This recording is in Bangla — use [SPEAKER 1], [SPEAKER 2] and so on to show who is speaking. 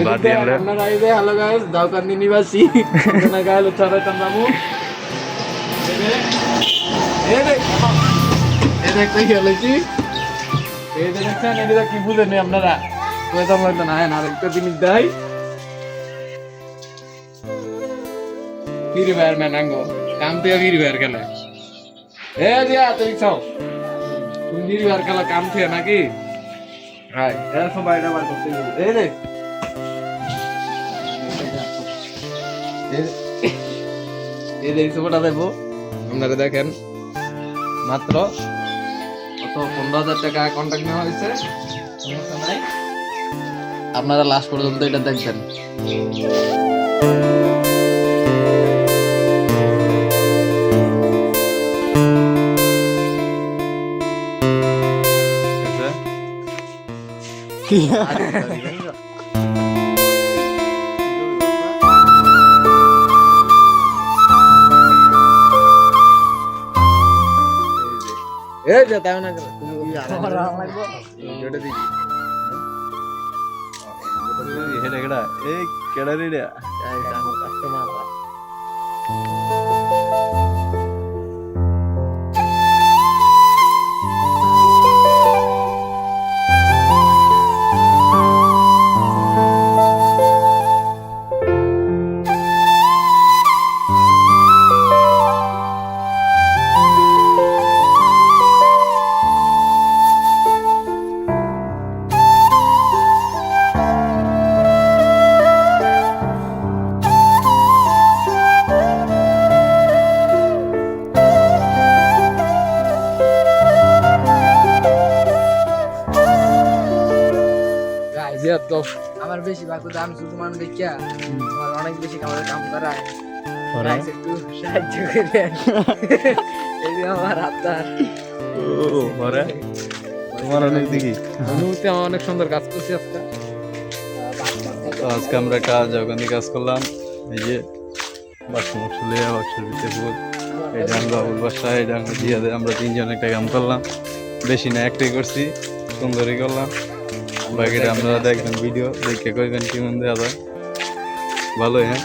[SPEAKER 1] বাদ দিলে
[SPEAKER 2] আপনারা এই যে হ্যালো গাইস দাউকান্দি নিবাসী এখানে গাইলো চড়াইতাম নামু এই যে একটা খেলেছি এই যে দেখছেন এটা কি বুঝেন আপনারা কইতাম হয়তো না না একটা জিনিস দেয় ফ্রি ফায়ার ম্যান আঙ্গো কাম থেকে ফ্রি ফায়ার খেলে এ দিয়া তুই চাও তুমি ফ্রি ফায়ার খেলা কাম থেকে নাকি হাই এরা সবাই এটা বার করতে এই রে এই যে সুপারটা দেবো আপনারা দেখেন মাত্র কত 15,000 টাকা কন্ট্যাক্ট নেওয়া হয়েছে সমস্যা নাই আপনারা লাস্ট পর্যন্ত এটা দেখবেন এই যে তাও না তুমি এটা দিই
[SPEAKER 1] হেডা কেডা এই কেডা রে
[SPEAKER 2] কাস্টমার তো
[SPEAKER 3] আমার বেশি ভাগ আমি শুধু মানুষ দেখিয়া আমার অনেক বেশি কামার কাম করায় একটু সাহায্য করে এই যে আমার হাতদার
[SPEAKER 1] তোমার অনেক দেখি
[SPEAKER 2] অনুভূতি আমার অনেক সুন্দর কাজ করছি আজকে
[SPEAKER 1] তো আজকে আমরা একটা জগন্দি কাজ করলাম এই যে বাক্স মশলে বাক্সের ভিতরে ফুল এটা আমরা বাবুর বাসা এটা আমরা দিয়ে আমরা তিনজন একটা কাম করলাম বেশি না একটাই করছি সুন্দরই করলাম বাকিটা আপনারা দেখবেন ভিডিও দেখে কইবেন কেমন দেওয়া যায় ভালোই হ্যাঁ